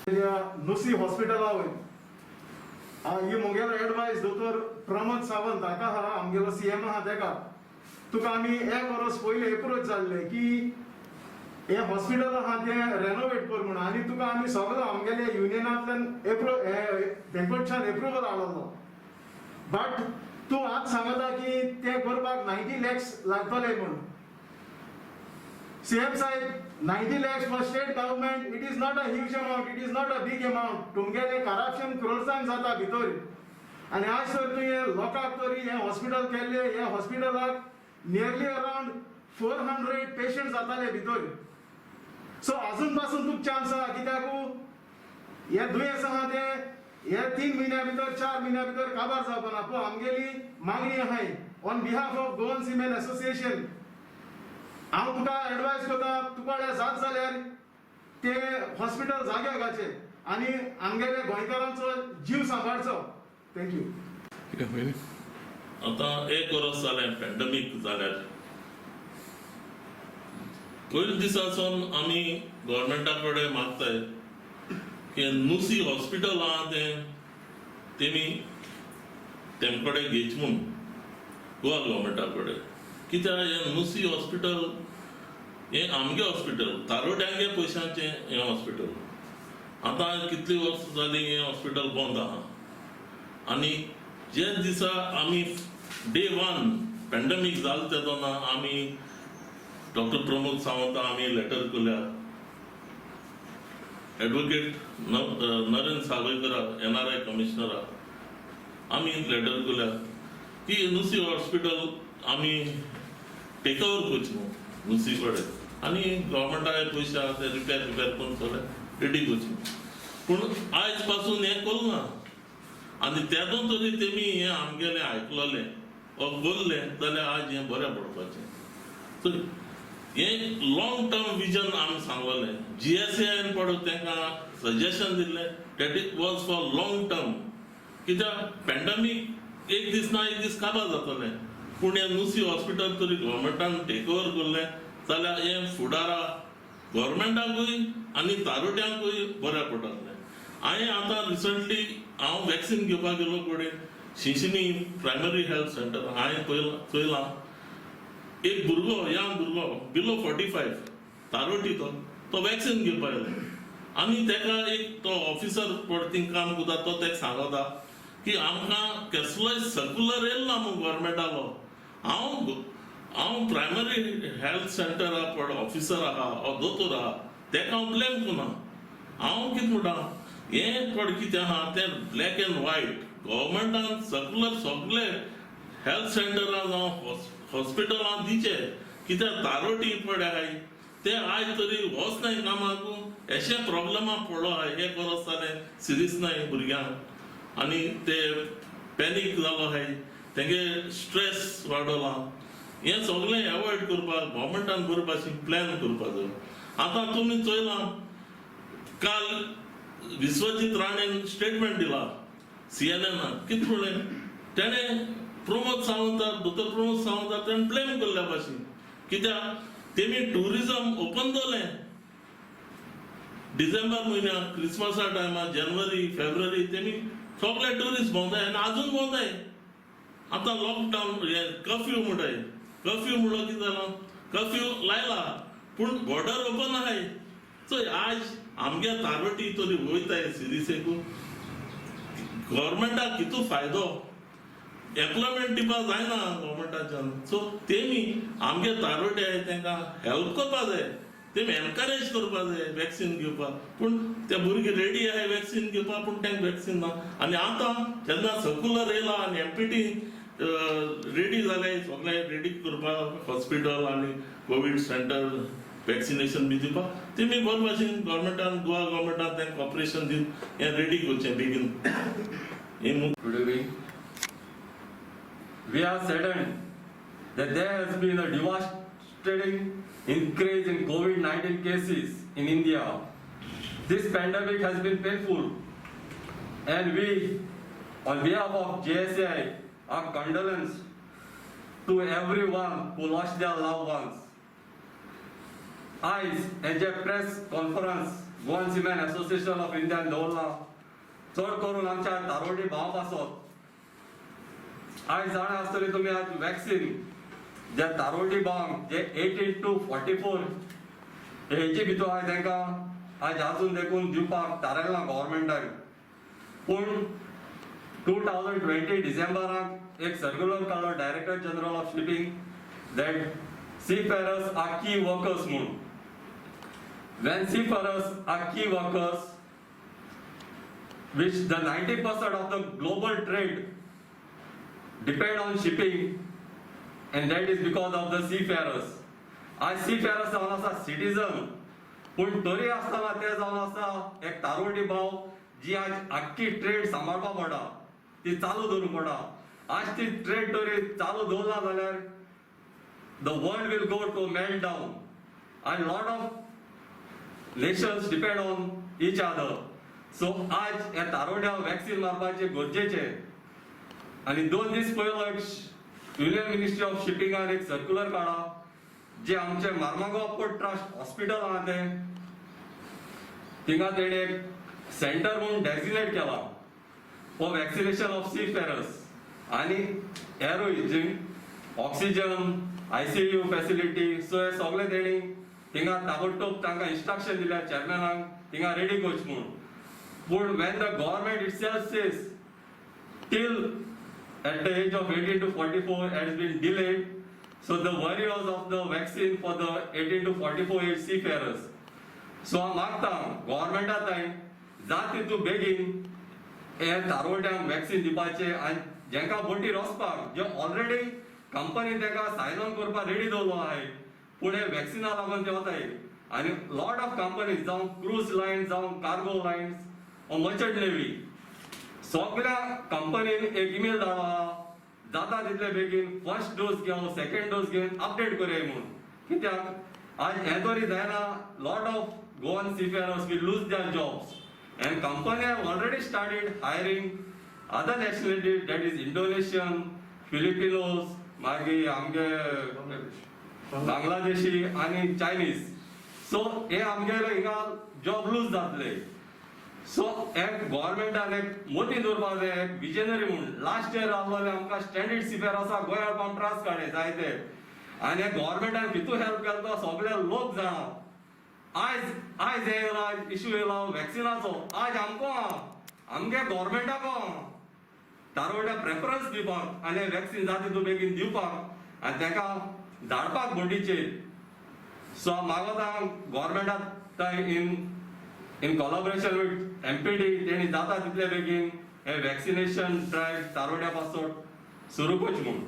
नुसी हॉस्पिटला वय ही मुगेलो एडवाइस दोतोर प्रमोद सावंत हाका हा आमगेलो सीएम आहा तेका तुका आमी एक वर्स पयलीं एप्रोच जाल्ले की हे हॉस्पिटल आहा ते रेनोवेट कर म्हणून आनी तुका आमी सगळो आमगेले युनियनांतल्यान तेंकडच्यान एप्रुवल हाडलो बट तूं आज सांगता की ते करपाक 90 lakhs लागतले म्हणून CM Saheb 90 lakhs for state government it is not a huge amount, it is not a big amount. तुमगेले करप्शन क्रोर्सान जाता भितर आणि आज तर तू हे लोकांक तरी हे हॉस्पिटल केल्ले हे हॉस्पिटलाक नियरली अराउंड 400 पेशंट जाताले भितर सो अजून पासून तुका चान्स आहा कित्याक हे दुयेंस आहा ते हे 3 महिन्या भितर 4 महिन्या भितर काबार जावपाना पूण आमगेली मागणी आहाय on behalf of Goan cement association हांव तुका एडवायस करता तुका जात जाल्यार ते हॉस्पिटल जाग्यार घालचे आनी आमगेले गोंयकारांचो जीव सांबाळचो थँक्यू आता एक वर्स जालें पॅन्डेमीक जाल्यार पयल्या दिसासून आमी गव्हर्मेंटा कडेन मागताय की नुसी हॉस्पिटल आहा तेमी तेम कडेन घेवचे म्हूण गोवा गव्हर्मेंटा कडेन कित्याक हे नुसी हॉस्पिटल हे आमगे हॉस्पिटल तारोड्यांगे पयशांचे हे हॉस्पिटल आतां कितली वर्स जाली हे हॉस्पिटल बंद आहा आनी जे दिसा आमी डे 1 पॅन्डेमीक जालें तेदोना आमी डॉक्टर प्रमोद सावंत आमी लेटर केल्या एडवोकेट नरेंद्र सावयकराक NRI कमिशनराक आमी लेटर केल्या की नुसी हॉस्पिटल आमी टेक ओवर करची न्हू नुसी कडेन आनी गव्हर्मेंटाचे पयशे आहा ते रिपेर करून सगळें रेडी करची पूण आयज पासून हें करूं ना आनी तेदो तरी तेमी हें आमगेलें आयकलोलें वा बोल्लें जाल्यार आज हें बरें पडपाचें सो हें लॉंग टर्म विजन आमी सांगलोलें GSAन पडो तांकां सजेशन दिल्लें that it was for long term कित्याक पॅन्डेमीक एक दीस ना एक दीस काबार जातलें पूण हें नुसी हॉस्पिटल तरी गव्हर्मेंटान टेक ओवर केल्लें जाल्यार हें फुडारा गव्हर्मेंटाकूय आनी तारोट्यांकूय बरें पडटलें हांवें आतां रिसंटली हांव वॅक्सीन घेवपाक गेलो कडेन शिंशिनी प्रायमरी हेल्थ सेंटर हांवें चोयलां एक भुरगो यंग भुरगो बिलो 45 तारोटी तो वॅक्सीन घेवपाक येलो आनी तेका एक तो ऑफिसर पडतीं काम करता तो तेका सांगता की आमकां कसलोय सर्क्युलर येयलो ना म्हूण गव्हर्मेंटालो हांव प्रायमरी हेल्थ सेंटरा पड ऑफिसर आहा ओ दोतोर आहा तेका हांव ब्लेम करना हांव कितें म्हणटा हें पड कितें आहा तें ब्लॅक एंड व्हायट गव्हर्मेंटान सर्क्युलर सगळे हेल्थ सेंटरान जावं हॉस्पिटलांत दिचे कित्याक तारोटी पड आहाय ते आयज तरी वचनाय कामाक अशे प्रॉब्लेमा पडलो आहाय एक वर्स जालें सिरीयस नाय भुरग्यांक आनी ते पॅनीक जालो आहाय तेंगे स्ट्रेस वाडला हें सगळें एवॉयड करपाक गव्हर्मेंटान बरे भाशेन प्लॅन करपाक जाय आतां तुमी चोयलां काल विश्वजीत राणेन स्टेटमेंट दिला CNN कितें म्हणलें तेणें प्रमोद सावंताक दोतोर प्रमोद सावंताक तेणें ब्लेम केल्ल्या भाशेन कित्याक तेमी टुरिजम ओपन दवरलें डिसेंबर म्हयन्याक क्रिसमसा टायमार जानेवारी फेब्रुवारी तेमी सगळे ट्युरिस्ट भोंवताय आनी आजून भोंवताय आतां लॉकडावन हे कर्फ्यू म्हणटाय कर्फ्यू म्हणलो कितें जालो कर्फ्यू लायला पूण बॉर्डर ओपन आहाय सो आज आमगे तारोटी तरी वयताय सिरिसेकू गव्हर्मेंटाक कितू फायदो एम्प्लॉयमेंट दिवपाक जायना गव्हर्मेंटाच्यान सो तेमी आमगे तारोटे आहाय तांकां हेल्प करपाक जाय तेमी एनकरेज करपाक जाय वॅक्सीन घेवपाक पूण ते भुरगे रेडी आहाय वॅक्सीन घेवपाक पूण तांकां वॅक्सीन ना आनी आतां जेन्ना सर्क्युलर येयला आनी MPT रेडी जाले सगळे रेडी करपाक हॉस्पिटल आनी कोवीड सेंटर वॅक्सिनेशन बी दिवपाक तेमी बरे भाशेन गव्हर्मेंटान गोवा गव्हर्मेंटान तांकां कॉपरेशन दिवन हें रेडी करचें बेगीन Good evening. We are saddened that there has been a devastating increase in COVID-19 cases in India. This pandemic has been painful, and we, on behalf of JSI, our condolence to everyone who lost their loved ones. आयज हेजे press conference Goan cement association of इंडियान दवरला चड करून आमच्या दारोडी भाव पासत आयज जाणा आसतली तुमी आज वॅक्सीन जे दारोडी भाव जे 18 to 44 हेजे भितर आयज तांकां आज आजून देखून दिवपाक थारायला गव्हर्मेंटान पूण 2020 डिसेंबराक एक सर्क्युलर काडलो director general of shipping that seafarers are key workers म्हणून. When seafarers are key workers, which the 90% of the global trade depend on shipping, and that is because of the seafarers. आज seafarers जावन आसा citizen, पूण तरी आसतना ते जावन आसा एक तारोडी भाव जी आज आख्खी ट्रेड सांबाळपा पडा ती चालू दवरूंक पडा. आज ती ट्रेड तरी चालू दवरना जाल्यार the world will go to meltdown and lot of nations depend on each other. So आज ह्या तारोड्या वॅक्सीन मारपाचे गरजेचे आनी 2 दीस पयलो युनियन मिनिस्ट्री ऑफ शिपिंगान एक सर्क्युलर काडा जे आमचे मार्मागांव पोर्ट ट्रस्ट हॉस्पिटल आहा ते थिंगा तेणे एक सेंटर म्हणून डेजिग्नेट केला फॉर वॅक्सिनेशन ऑफ सीफेरर्स आनी हेरूय ऑक्सिजन ICU फॅसिलिटी सो हे सगळे तेणी थिंगा ताबडतोब तांकां इन्स्ट्रक्शन दिल्या चेअरमॅनाक थिंगा रेडी करचे म्हणून. पूण Wien the government itself says till at the age of 18 to 44 has been delayed, so the warriors of the vaccine for the 18 to 44 age seafarers. So हांव मागता गव्हर्मेंटाताय जात तितू बेगीन हे तारोड्यांक वॅक्सीन दिवपाचे आनी जेंकां बोटीर वचपाक जे ऑलरेडी कंपनी ताका सायन ऑन करपाक रेडी दवरलो आहाय पूण हे वॅक्सिना लागून ते वताय आनी लॉट ऑफ कंपनीज जावं क्रूज लायन्स जावं कार्गो लायन्स ओ मर्चंट नेवी सगळ्या कंपनीन एक ईमेल धाडला जाता तितले बेगीन फर्स्ट डोस घेवन सेकंड डोस घेवन अपडेट करया म्हणून. कित्याक आज हे तरी जायना lot of Goan seafarers will lose their jobs and company have already started hiring other nationality that is Indonesian Filipinos मागीर आमगे बांगलादेशी आनी चायनीज सो हे आमगेले हिंगा जॉब लूज जातले. सो एक गव्हर्मेंटान एक मोठी दवरपाक जाय एक विजनरी म्हणून. लास्ट इयर आहलोले आमकां स्टँडर्ड सीफेरर्सा गोंय हाडपाक त्रास काडले जायते आनी गव्हर्मेंटान कितू हेल्प केलो सगळे लोक जाणा. आयज हे येयला इश्यू येयला वॅक्सिनाचो आज आमकां आमगे गव्हर्मेंटाको तारोड्या प्रेफरन्स दिवपाक आनी वॅक्सीन जाता तितू बेगीन दिवपाक आनी ताका धाडपाक बोटीचेर. सो हांव मागता गव्हर्मेंटाक in collaboration with MPD तेणी जाता तितले बेगीन हे वॅक्सिनेशन ड्रायव्ह तारोड्या पासत सुरू करचे म्हणून.